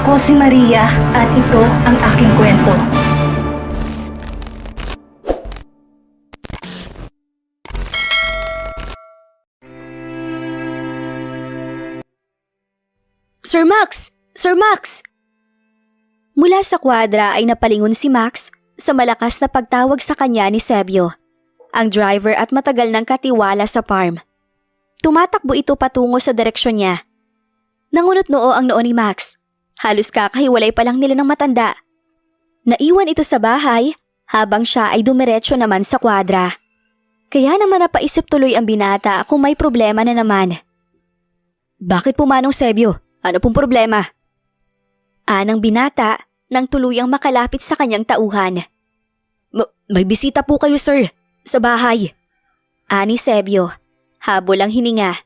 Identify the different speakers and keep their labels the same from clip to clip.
Speaker 1: Ako si Maria at ito ang aking kwento.
Speaker 2: Sir Max! Sir Max! Mula sa kwadra ay napalingon si Max sa malakas na pagtawag sa kanya ni Sebio, ang driver at matagal ng katiwala sa farm. Tumatakbo ito patungo sa direksyon niya. Nangunot noo ang noo ni Max. Halos kakahiwalay pa lang nila ng matanda. Naiwan ito sa bahay habang siya ay dumiretso naman sa kwadra. Kaya naman napaisip tuloy ang binata kung may problema na naman. Bakit pumanong Sebio? Ano pong problema? Anang binata nang tuluyang makalapit sa kanyang tauhan. May bisita po kayo sir, sa bahay. Ani Sebio, habol ang hininga.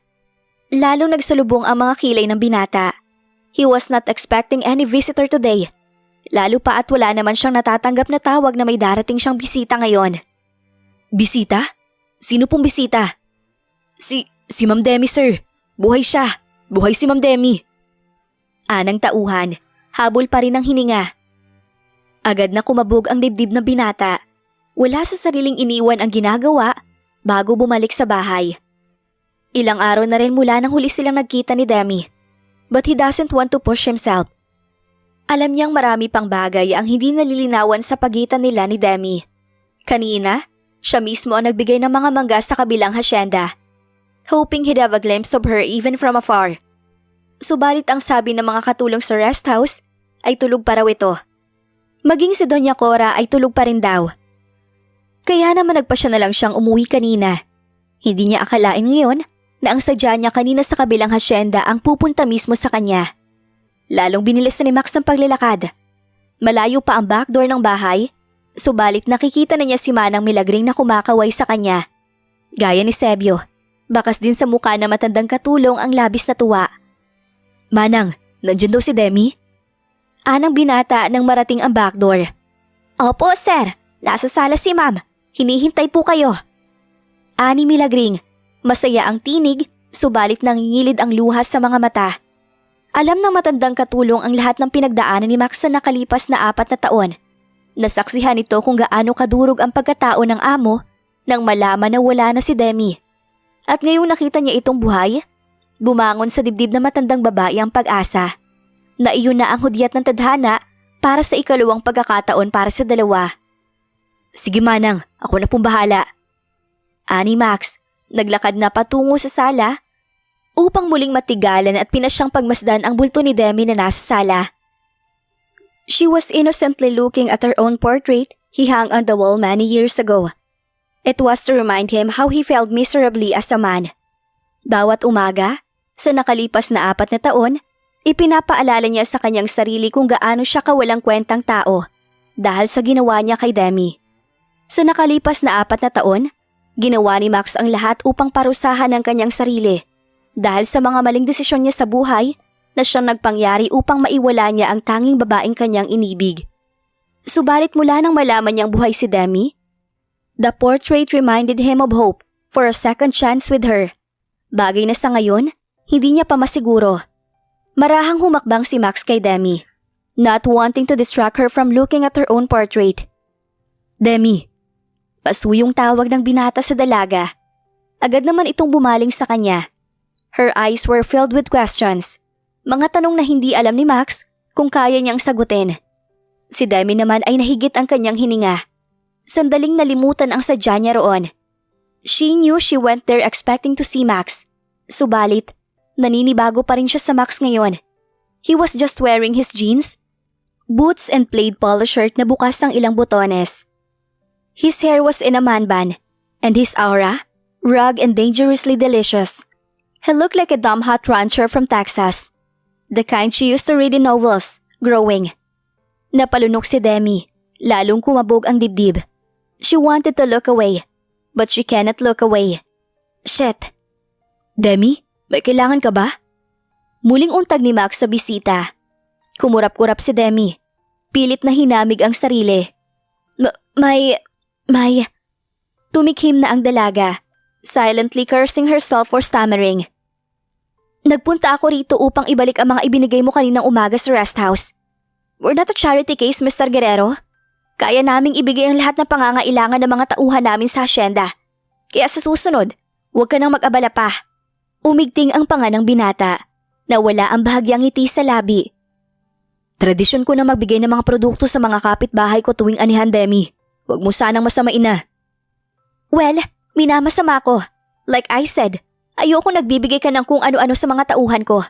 Speaker 2: Lalong nagsalubong ang mga kilay ng binata. He was not expecting any visitor today. Lalo pa at wala naman siyang natatanggap na tawag na may darating siyang bisita ngayon. Bisita? Sino pong bisita? Si Ma'am Demi sir. Buhay siya. Buhay si Ma'am Demi. Anang tauhan, habol pa rin ang hininga. Agad na kumabog ang dibdib ng binata. Wala sa sariling iniwan ang ginagawa bago bumalik sa bahay. Ilang araw na rin mula nang huli silang nagkita ni Demi. But he doesn't want to push himself. Alam niyang marami pang bagay ang hindi nalilinawan sa pagitan nila ni Demi. Kanina, siya mismo ang nagbigay ng mga mangga sa kabilang hasyenda, hoping he'd have a glimpse of her even from afar. Subalit ang sabi ng mga katulong sa rest house ay tulog pa raw ito. Maging si Doña Cora ay tulog pa rin daw. Kaya naman nagpasya na lang siyang umuwi kanina. Hindi niya akalain ngayon na ang sadya niya kanina sa kabilang hasyenda ang pupunta mismo sa kanya. Lalong binilis ni Max ang paglalakad. Malayo pa ang backdoor ng bahay, subalit nakikita na niya si Manang Milagring na kumakaway sa kanya. Gaya ni Sebio, bakas din sa mukha na matandang katulong ang labis na tuwa. Manang, nandiyan daw si Demi? Anang binata nang marating ang backdoor. Opo sir, nasa sala si ma'am. Hinihintay po kayo. Ani Milagring, masaya ang tinig, subalit nangingilid ang luha sa mga mata. Alam ng matandang katulong ang lahat ng pinagdaanan ni Max sa nakalipas na 4 na taon. Nasaksihan ito kung gaano kadurog ang pagkatao ng amo nang malaman na wala na si Demi. At ngayong nakita niya itong buhay, bumangon sa dibdib na matandang babae ang pag-asa na iyon na ang hudyat ng tadhana para sa ikalawang pagkakataon para sa dalawa. Sige Manang, ako na pong bahala. Ani Max, naglakad na patungo sa sala upang muling matigalan at pinasyang pagmasdan ang bulto ni Demi na nasa sala. She was innocently looking at her own portrait he hung on the wall many years ago. It was to remind him how he failed miserably as a man. Bawat umaga, sa nakalipas na 4 na taon, ipinapaalala niya sa kanyang sarili kung gaano siya kawalang kwentang tao dahil sa ginawa niya kay Demi. Sa nakalipas na 4 na taon, ginawa ni Max ang lahat upang parusahan ang kanyang sarili dahil sa mga maling desisyon niya sa buhay na siyang nagpangyari upang maiwala niya ang tanging babaeng kanyang inibig. Subalit mula nang malaman niyang buhay si Demi, the portrait reminded him of hope for a second chance with her. Bagay na sa ngayon, hindi niya pa masiguro. Marahang humakbang si Max kay Demi, not wanting to distract her from looking at her own portrait. Demi, pasuyong tawag ng binata sa dalaga. Agad naman itong bumaling sa kanya. Her eyes were filled with questions. Mga tanong na hindi alam ni Max kung kaya niyang sagutin. Si Demi naman ay nahigit ang kanyang hininga. Sandaling nalimutan ang sadya niya roon. She knew she went there expecting to see Max. Subalit, naninibago pa rin siya sa Max ngayon. He was just wearing his jeans, boots and plaid polo shirt na bukas ang ilang butones. His hair was in a man bun, and his aura, rugged and dangerously delicious. He looked like a dumb hot rancher from Texas. The kind she used to read in novels, growing. Napalunok si Demi, lalong kumabog ang dibdib. She wanted to look away, but she cannot look away. Shit! Demi, may kailangan ka ba? Muling untag ni Max sa bisita. Kumurap-kurap si Demi. Pilit na hinamig ang sarili. May... Tumikhim na ang dalaga, silently cursing herself for stammering. Nagpunta ako rito upang ibalik ang mga ibinigay mo kaninang umaga sa rest house. We're not a charity case, Mr. Guerrero. Kaya naming ibigay ang lahat ng pangangailangan ng mga tauhan namin sa asyenda. Kaya sa susunod, huwag ka nang mag-abala pa. Umigting ang panga ng binata. Nawala ang bahagyang ngiti sa labi. Tradisyon ko na magbigay ng mga produkto sa mga kapitbahay ko tuwing anihan, Demi. Huwag mo sanang masamain na. Well, minamasama ko. Like I said, ayoko nagbibigay ka ng kung ano-ano sa mga tauhan ko.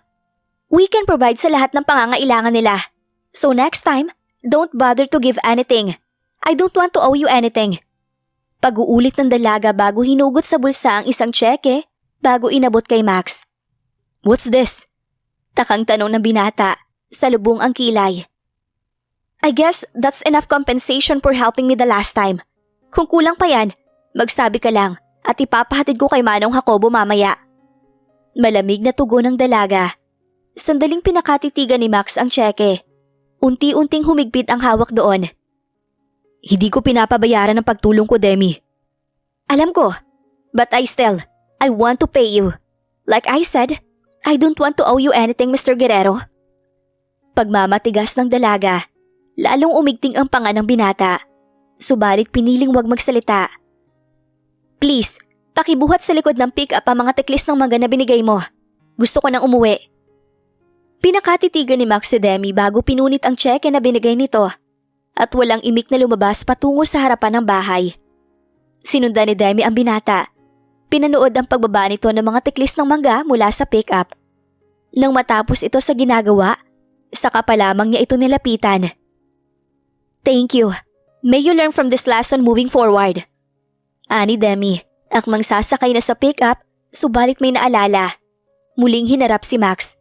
Speaker 2: We can provide sa lahat ng pangangailangan nila. So next time, don't bother to give anything. I don't want to owe you anything. Pag-uulit ng dalaga bago hinugot sa bulsa ang isang tseke bago inabot kay Max. What's this? Takang tanong ng binata, salubong ang kilay. I guess that's enough compensation for helping me the last time. Kung kulang pa yan, magsabi ka lang at ipapahatid ko kay Manong Jacobo mamaya. Malamig na tugon ng dalaga. Sandaling pinakatitigan ni Max ang tseke. Unti-unting humigpit ang hawak doon. Hindi ko pinapabayaran ang pagtulong ko, Demi. Alam ko, but I want to pay you. Like I said, I don't want to owe you anything, Mr. Guerrero. Pagmamatigas ng dalaga, lalong umigting ang panga ng binata. Subalit piniling wag magsalita. Please, pakibuhat sa likod ng pick-up ang mga teklis ng mangga na binigay mo. Gusto ko nang umuwi. Pinakatitigan ni Max si Demi bago pinunit ang tseke na binigay nito at walang imik na lumabas patungo sa harapan ng bahay. Sinundan ni Demi ang binata. Pinanood ang pagbaba nito ng mga teklis ng mangga mula sa pick-up. Nang matapos ito sa ginagawa, saka pa lamang niya ito nilapitan. Thank you. May you learn from this lesson moving forward. Ani Demi, akmang sasakay na sa pick-up, subalit may naalala. Muling hinarap si Max.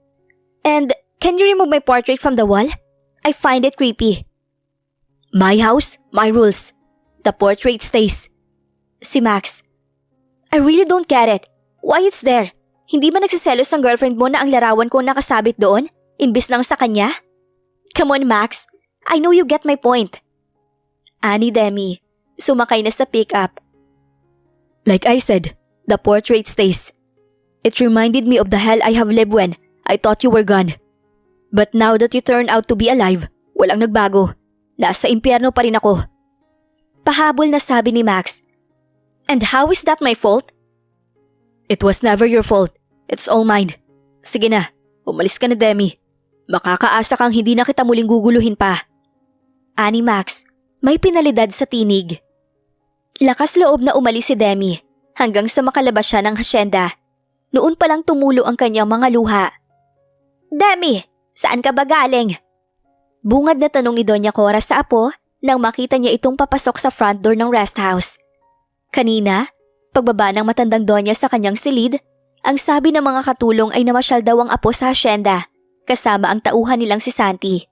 Speaker 2: And can you remove my portrait from the wall? I find it creepy. My house, my rules. The portrait stays. Si Max. I really don't get it. Why it's there? Hindi ba nagsiselos ang girlfriend mo na ang larawan ko nakasabit doon, imbis lang sa kanya? Come on, Max. I know you get my point. Ani Demi, sumakay na sa pick-up. Like I said, the portrait stays. It reminded me of the hell I have lived when I thought you were gone. But now that you turned out to be alive, walang nagbago. Nasa impyerno pa rin ako. Pahabol na sabi ni Max. And how is that my fault? It was never your fault. It's all mine. Sige na, umalis ka na, Demi. Makakaasa kang hindi na kita muling guguluhin pa. Ani Max, may pinalidad sa tinig. Lakas loob na umalis si Demi hanggang sa makalabas siya ng hasyenda. Noon palang tumulo ang kanyang mga luha. Demi, saan ka ba galing? Bungad na tanong ni Doña Cora sa apo nang makita niya itong papasok sa front door ng rest house. Kanina, pagbaba ng matandang Doña sa kanyang silid, ang sabi ng mga katulong ay namasyal daw ang apo sa hasyenda kasama ang tauhan nilang si Santi.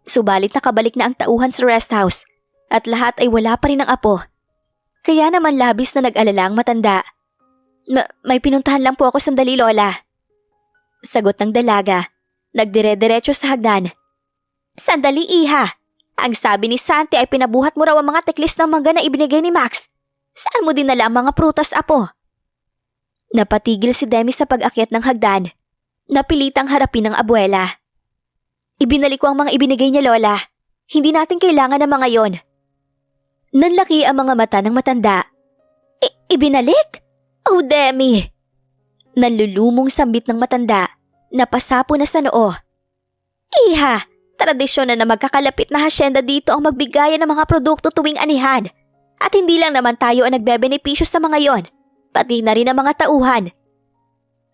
Speaker 2: Subalit nakabalik na ang tauhan sa rest house at lahat ay wala pa rin ang apo. Kaya naman labis na nag-alala ang matanda. May pinuntahan lang po ako sandali, Lola. Sagot ng dalaga. Nagdire-diretso sa hagdan. Sandali, iha. Ang sabi ni Santi ay pinabuhat mo raw ang mga teklis ng mangga na ibinigay ni Max. Saan mo dinala ang mga prutas, apo? Napatigil si Demi sa pag-akyat ng hagdan. Napilitang harapin ng abuela. Ibinalik ko ang mga ibinigay niya, Lola. Hindi natin kailangan ng mga yon. Nanlaki ang mga mata ng matanda. Ibinalik? Oh, Demi! Nalulumong sambit ng matanda, napasapo na sa noo. Iha, tradisyon na magkakalapit na hasyenda dito ang magbigayan ng mga produkto tuwing anihan. At hindi lang naman tayo ang nagbebenepisyo sa mga yon, pati na rin ang mga tauhan.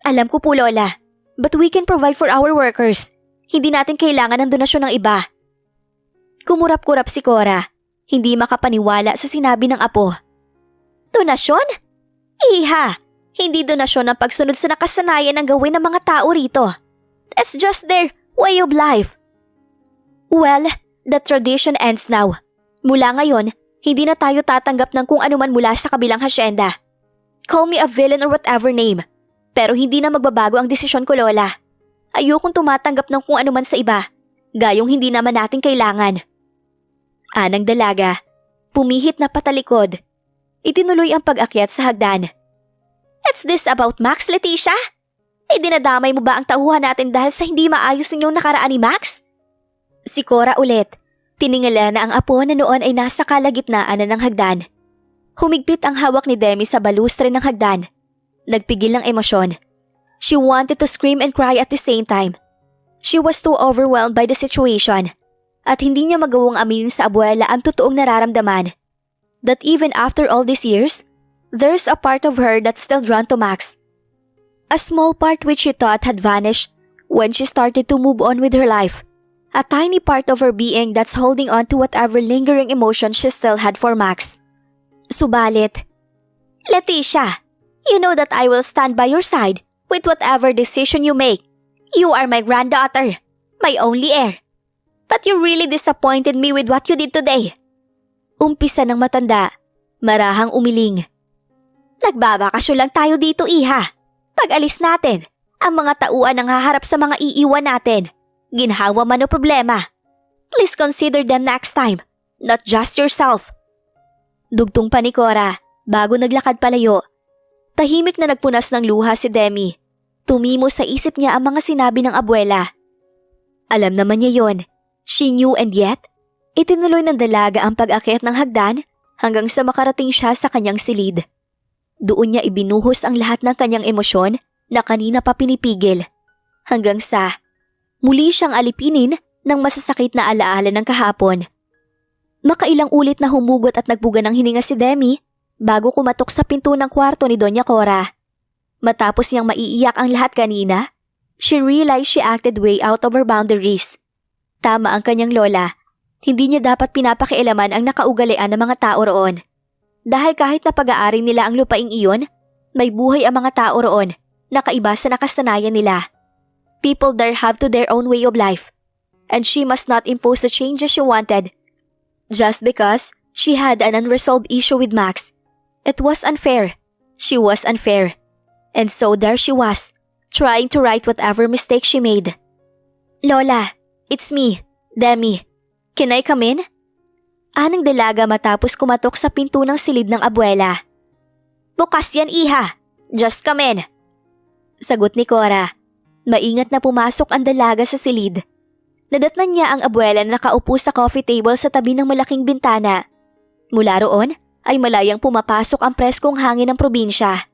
Speaker 2: Alam ko po, Lola, but we can provide for our workers. Hindi natin kailangan ng donasyon ng iba. Kumurap-kurap si Cora, hindi makapaniwala sa sinabi ng apo. Donasyon? Iha, hindi donasyon ang pagsunod sa nakasanayan ng gawin ng mga tao rito. That's just their way of life. Well, the tradition ends now. Mula ngayon, hindi na tayo tatanggap ng kung anuman mula sa kabilang hasyenda. Call me a villain or whatever name. Pero hindi na magbabago ang desisyon ko, Lola. Ayokong tumatanggap ng kung anuman sa iba, gayong hindi naman natin kailangan. Anang dalaga, pumihit na patalikod. Itinuloy ang pag-akyat sa hagdan. What's this about Max, Leticia? dinadamay mo ba ang tauhan natin dahil sa hindi maayos ninyong nakaraan ni Max? Si Cora ulit. Tiningala na ang apo na noon ay nasa kalagitnaan na ng hagdan. Humigpit ang hawak ni Demi sa balustre ng hagdan. Nagpigil ng emosyon. She wanted to scream and cry at the same time. She was too overwhelmed by the situation. At hindi niya magawang aminin sa abuela ang totoong nararamdaman. That even after all these years, there's a part of her that's still drawn to Max. A small part which she thought had vanished when she started to move on with her life. A tiny part of her being that's holding on to whatever lingering emotion she still had for Max. Subalit, Leticia, you know that I will stand by your side with whatever decision you make. You are my granddaughter, my only heir. But you really disappointed me with what you did today. Umpisa ng matanda, marahang umiling. Nagbabakasyon lang tayo dito, iha. Pag alis natin, ang mga tauan ang haharap sa mga iiwan natin. Ginhawa man o problema. Please consider them next time, not just yourself. Dugtong pa ni Cora bago naglakad palayo. Tahimik na nagpunas ng luha si Demi. Tumimo sa isip niya ang mga sinabi ng abuela. Alam naman niya yon. She knew, and yet, itinuloy ng dalaga ang pag-akyat ng hagdan hanggang sa makarating siya sa kanyang silid. Doon niya ibinuhos ang lahat ng kanyang emosyon na kanina pa pinipigil. Hanggang sa muli siyang alipinin ng masasakit na alaala ng kahapon. Makailang ulit na humugot at nagbuga ng hininga si Demi bago kumatok sa pinto ng kwarto ni Doña Cora. Matapos niyang maiiyak ang lahat kanina, she realized she acted way out of her boundaries. Tama ang kanyang lola. Hindi niya dapat pinapakialaman ang nakaugalian ng mga tao roon. Dahil kahit na pag-aari nila ang lupaing iyon, may buhay ang mga tao roon na kaiba sa nakasanayan nila. People there have to their own way of life, and she must not impose the changes she wanted. Just because she had an unresolved issue with Max, it was unfair. She was unfair. And so there she was, trying to right whatever mistake she made. Lola, it's me, Demi. Can I come in? Anang dalaga matapos kumatok sa pinto ng silid ng abuela. Bukas yan, iha. Just come in. Sagot ni Cora. Maingat na pumasok ang dalaga sa silid. Nadatnan niya ang abuela na nakaupo sa coffee table sa tabi ng malaking bintana. Mula roon ay malayang pumapasok ang preskong hangin ng probinsya.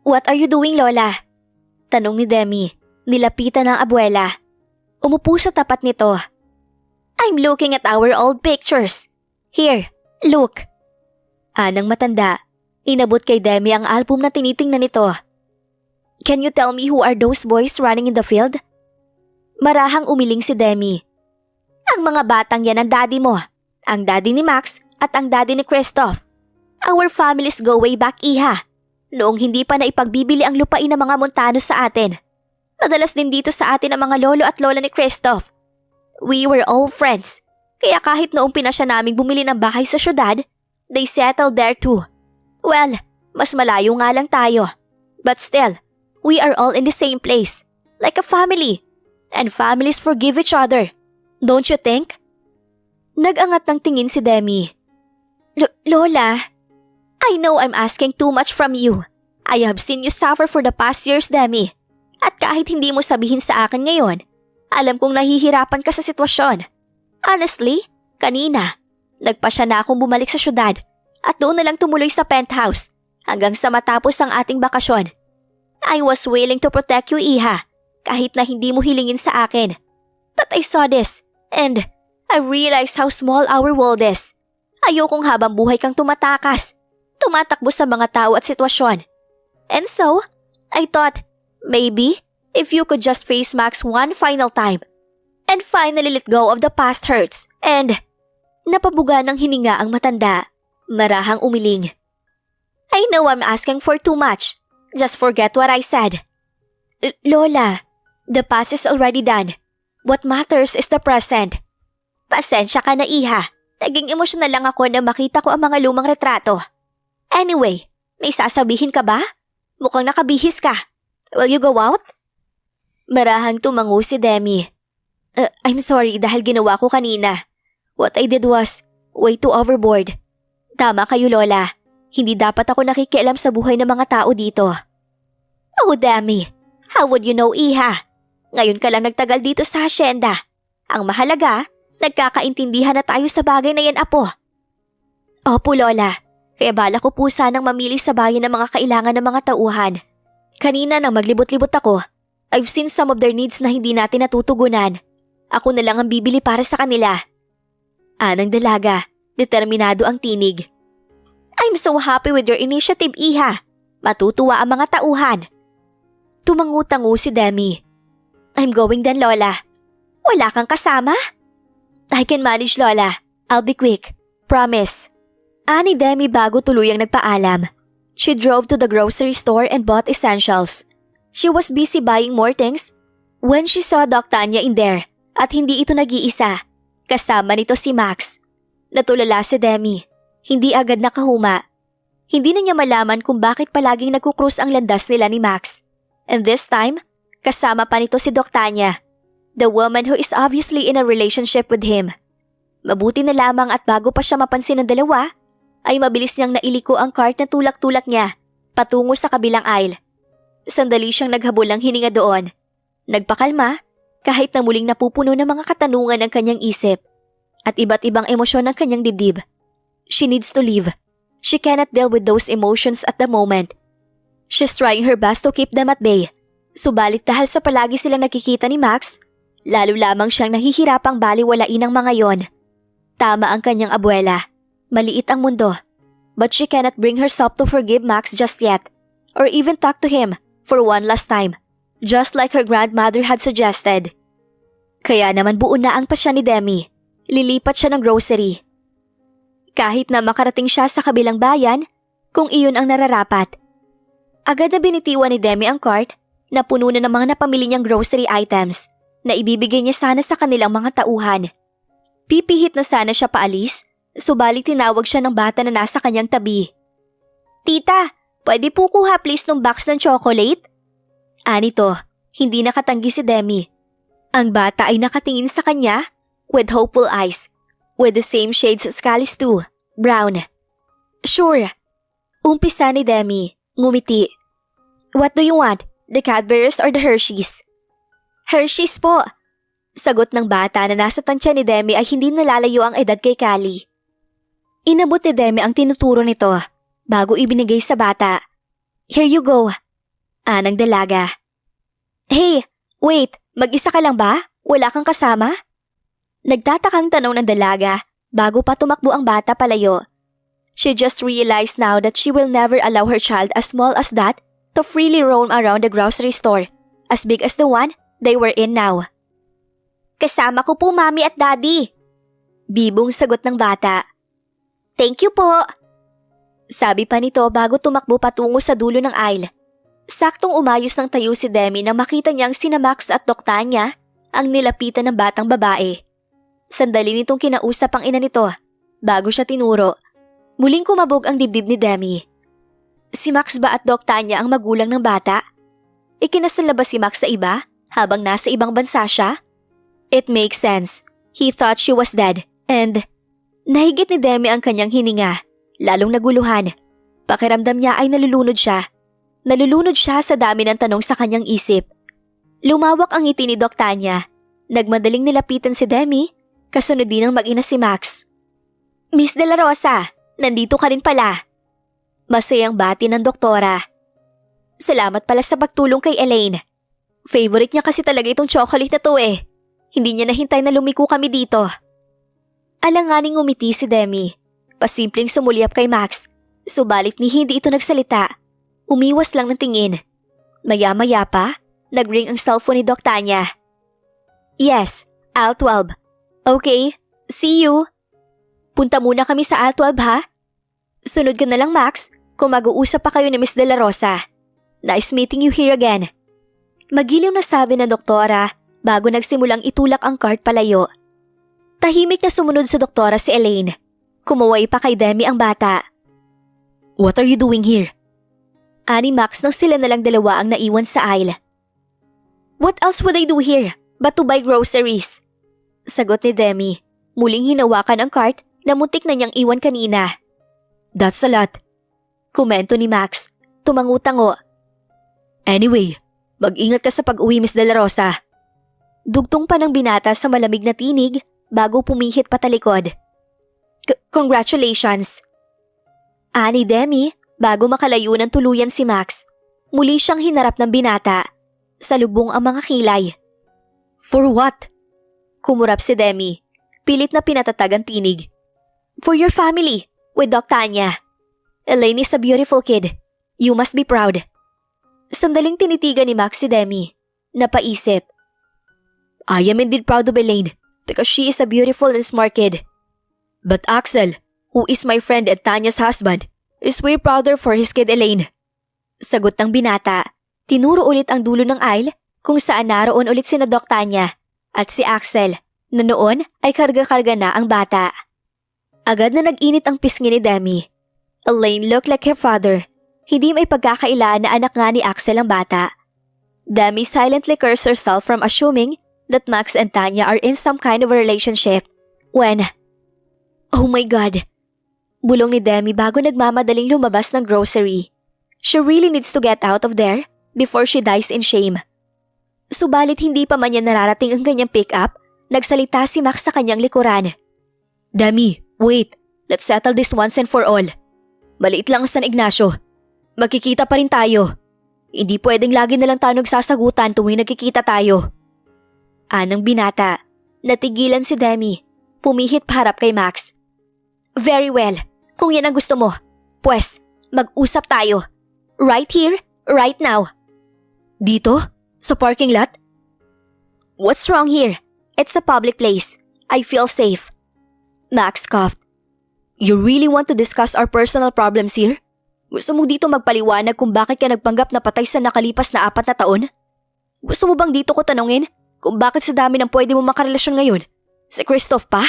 Speaker 2: What are you doing, Lola? Tanong ni Demi, nilapitan ng abuela. Umupo sa tapat nito. I'm looking at our old pictures. Here, look. Anang matanda, inabot kay Demi ang album na tinitingnan nito. Can you tell me who are those boys running in the field? Marahang umiling si Demi. Ang mga batang yan ang daddy mo, ang daddy ni Max at ang daddy ni Christoph. Our families go way back, iha. Noong hindi pa naipagbibili ang lupain ng mga Montanos sa atin. Madalas din dito sa atin ang mga lolo at lola ni Christoph. We were all friends, kaya kahit noong pinasya naming bumili ng bahay sa syudad, they settled there too. Well, mas malayo nga lang tayo. But still, we are all in the same place, like a family. And families forgive each other, don't you think? Nag-angat ng tingin si Demi. Lola, I know I'm asking too much from you. I have seen you suffer for the past years, Demi. At kahit hindi mo sabihin sa akin ngayon, alam kong nahihirapan ka sa sitwasyon. Honestly, kanina, nagpasya na akong bumalik sa syudad at doon na lang tumuloy sa penthouse hanggang sa matapos ang ating bakasyon. I was willing to protect you, iha, kahit na hindi mo hilingin sa akin. But I saw this and I realized how small our world is. Ayokong habang buhay kang tumatakbo sa mga tao at sitwasyon. And so, I thought, maybe, if you could just face Max one final time and finally let go of the past hurts and napabuga ng hininga ang matanda, marahang umiling. I know I'm asking for too much. Just forget what I said. Lola, the past is already done. What matters is the present. Pasensya ka na, iha. Naging emosyonal lang ako na makita ko ang mga lumang retrato. Anyway, may sasabihin ka ba? Mukhang nakabihis ka. Will you go out? Marahang tumango si Demi. I'm sorry dahil ginawa ko kanina. What I did was way too overboard. Tama kayo, Lola. Hindi dapat ako nakikialam sa buhay ng mga tao dito. Oh, Demi. How would you know, Iha? Ngayon ka lang nagtagal dito sa hasyenda. Ang mahalaga, nagkakaintindihan na tayo sa bagay na yan, Apo. Opo, Lola. Kaya bala ko po sanang mamili sa bayan ng mga kailangan ng mga tauhan. Kanina nang maglibot-libot ako, I've seen some of their needs na hindi natin natutugunan. Ako na lang ang bibili para sa kanila. Anang dalaga, determinado ang tinig. I'm so happy with your initiative, Iha. Matutuwa ang mga tauhan. Tumangu-tangu si Demi. I'm going then, Lola. Wala kang kasama? I can manage, Lola. I'll be quick. Promise. Ani Demi bago tuluyang nagpaalam. She drove to the grocery store and bought essentials. She was busy buying more things when she saw Doc Tanya in there at hindi ito nag-iisa. Kasama nito si Max. Natulala si Demi. Hindi agad nakahuma. Hindi na niya malaman kung bakit palaging nagkukrus ang landas nila ni Max. And this time, kasama pa nito si Doc Tanya, the woman who is obviously in a relationship with him. Mabuti na lamang at bago pa siya mapansin ng dalawa, ay mabilis niyang nailiko ang cart na tulak-tulak niya patungo sa kabilang aisle. Sandali siyang naghabulang hininga doon. Nagpakalma kahit na muling napupuno ng mga katanungan ng kanyang isip at iba't ibang emosyon ng kanyang dibdib. She needs to leave. She cannot deal with those emotions at the moment. She's trying her best to keep them at bay. Subalit dahil sa palagi silang nakikita ni Max, lalo lamang siyang nahihirapang baliwalain ang mga yon. Tama ang kanyang abuela. Maliit ang mundo. But she cannot bring herself to forgive Max just yet. Or even talk to him for one last time. Just like her grandmother had suggested. Kaya naman buo na ang pasya ni Demi. Lilipat siya ng grocery. Kahit na makarating siya sa kabilang bayan, kung iyon ang nararapat. Agad na binitiwan ni Demi ang cart na puno na ng mga napamili niyang grocery items na ibibigay niya sana sa kanilang mga tauhan. Pipihit na sana siya paalis, subalit tinawag siya ng bata na nasa kanyang tabi. Tita, pwede po kuha please ng box ng chocolate? Anito, hindi nakatanggi si Demi. Ang bata ay nakatingin sa kanya with hopeful eyes, with the same shades as Callis too, brown. Sure. Umpisa ni Demi, ngumiti. What do you want? The Cadbury's or the Hershey's? Hershey's po. Sagot ng bata na nasa tansya ni Demi ay hindi nalalayo ang edad kay Callie. Inabot ni Demi ang tinuturo nito bago ibinigay sa bata. Here you go. Anang dalaga. Hey, wait, mag-isa ka lang ba? Wala kang kasama? Nagtatakang tanong ng dalaga bago pa tumakbo ang bata palayo. She just realized now that she will never allow her child as small as that to freely roam around the grocery store, as big as the one they were in now. Kasama ko po mami at daddy. Bibong sagot ng bata. Thank you po. Sabi pa nito bago tumakbo patungo sa dulo ng aisle. Saktong umayos ng tayo si Demi nang makita niyang sina Max at Doc Tanya ang nilapitan ng batang babae. Sandali nitong kinausap ang ina nito bago siya tinuro. Muling kumabog ang dibdib ni Demi. Si Max ba at Doc Tanya ang magulang ng bata? Ikinasal na ba si Max sa iba habang nasa ibang bansa siya? It makes sense. He thought she was dead and nahigit ni Demi ang kanyang hininga, lalong naguluhan. Pakiramdam niya ay nalulunod siya. Nalulunod siya sa dami ng tanong sa kanyang isip. Lumawak ang ngiti ni Doc Tanya. Nagmadaling nilapitan si Demi, kasunod din ng mag-ina si Max. Miss De La Rosa, nandito ka rin pala. Masayang bati ng doktora. Salamat pala sa pagtulong kay Elaine. Favorite niya kasi talaga itong chocolate na to eh. Hindi niya nahintay na lumiko kami dito. Alanganing ngumiti si Demi. Pasimpleng sumulyap kay Max. Subalit ni hindi ito nagsalita. Umiwas lang ng tingin. Maya-maya pa, nag-ring ang cellphone ni Doc Tanya. Yes, aisle 12. Okay, see you. Punta muna kami sa aisle 12 ha? Sunod ka na lang Max, kung mag-uusap pa kayo ni Miss De La Rosa. Nice meeting you here again. Magiliw na sabi ng doktora bago nagsimulang itulak ang cart palayo. Tahimik na sumunod sa doktora si Elaine. Kumuway pa kay Demi ang bata. What are you doing here? Ani Max nang sila nalang dalawa ang naiwan sa aisle. What else would I do here but to buy groceries? Sagot ni Demi. Muling hinawakan ang cart na muntik na niyang iwan kanina. That's a lot. Komento ni Max. Tumangu-tango. Anyway, Mag-ingat ka sa pag-uwi, Miss De La Rosa. Dugtong pa ng binata sa malamig na tinig bago pumihit patalikod. Congratulations! Ani Demi bago makalayo ng tuluyan si Max. Muli siyang hinarap ng binata. Salubong ang mga kilay. For what? Kumurap si Demi. Pilit na pinatatag ang tinig. For your family, with Doc Tanya. Elaine is a beautiful kid. You must be proud. Sandaling tinitigan ni Max si Demi. Napaisip. I am indeed proud of Elaine because she is a beautiful and smart kid. But Axel, who is my friend and Tanya's husband, is way prouder for his kid Elaine. Sagot ng binata. Tinuro ulit ang dulo ng aisle kung saan naroon ulit sina Doc Tanya at si Axel na noon ay karga-karga na ang bata. Agad na nag-init ang pisngi ni Demi. Elaine looked like her father. Hindi may pagkakailaan na anak nga ni Axel ang bata. Demi silently cursed herself from assuming that Max and Tanya are in some kind of a relationship when... Oh my God! Bulong ni Demi bago nagmamadaling lumabas ng grocery. She really needs to get out of there before she dies in shame. Subalit hindi pa man niya nararating ang kanyang pick-up, nagsalita si Max sa kanyang likuran. Demi, wait. Let's settle this once and for all. Maliit lang San Ignacio. Magkikita pa rin tayo. Hindi pwedeng lagi na lang tayo nagsasagutan tuwing nagkikita tayo. Anang binata. Natigilan si Demi. Pumihit paharap kay Max. Very well. Kung yan ang gusto mo. Pwes, mag-usap tayo. Right here, right now. Dito? Sa parking lot? What's wrong here? It's a public place. I feel safe. Max coughed. You really want to discuss our personal problems here? Gusto mo dito magpaliwanag kung bakit ka nagpanggap na patay sa nakalipas na 4 na taon? Gusto mo bang dito ko tanungin kung bakit sa dami ng pwede mo makarelasyon ngayon? Si Christoph pa?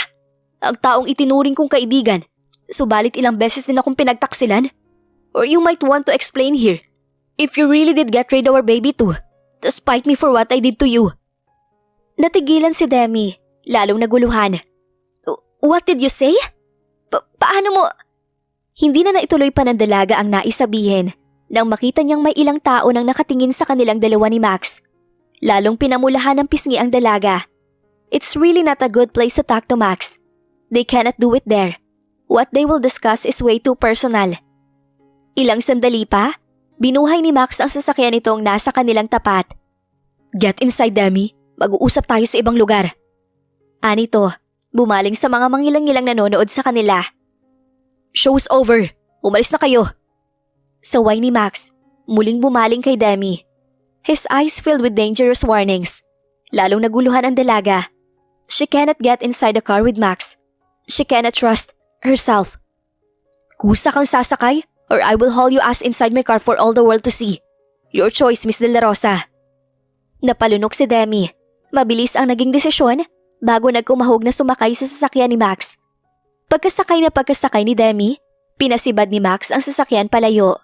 Speaker 2: Ang taong itinuring kong kaibigan, subalit ilang beses din akong pinagtaksilan? Or you might want to explain here, if you really did get rid of our baby too, to spite me for what I did to you. Natigilan si Demi, lalong naguluhan. What did you say? Paano mo? Hindi na naituloy pa ng dalaga ang naisabihin nang makita niyang may ilang tao nang nakatingin sa kanilang dalawa ni Max. Lalong pinamulahan ng pisngi ang dalaga. It's really not a good place to talk to Max. They cannot do it there. What they will discuss is way too personal. Ilang sandali pa, binuhay ni Max ang sasakyan nitong nasa kanilang tapat. Get inside, Demi. Mag-uusap tayo sa ibang lugar. Anito, bumaling sa mga mangilang-ilang nanonood sa kanila. Show's over. Umalis na kayo. Saway ni Max, muling bumaling kay Demi. His eyes filled with dangerous warnings. Lalong naguluhan ang dalaga. She cannot get inside the car with Max. She cannot trust herself. Kusa kang sasakay or I will haul you ass inside my car for all the world to see. Your choice, Miss De La Rosa. Napalunok si Demi. Mabilis ang naging desisyon bago nagkumahog na sumakay sa sasakyan ni Max. Pagkasakay ni Demi, pinasibad ni Max ang sasakyan palayo.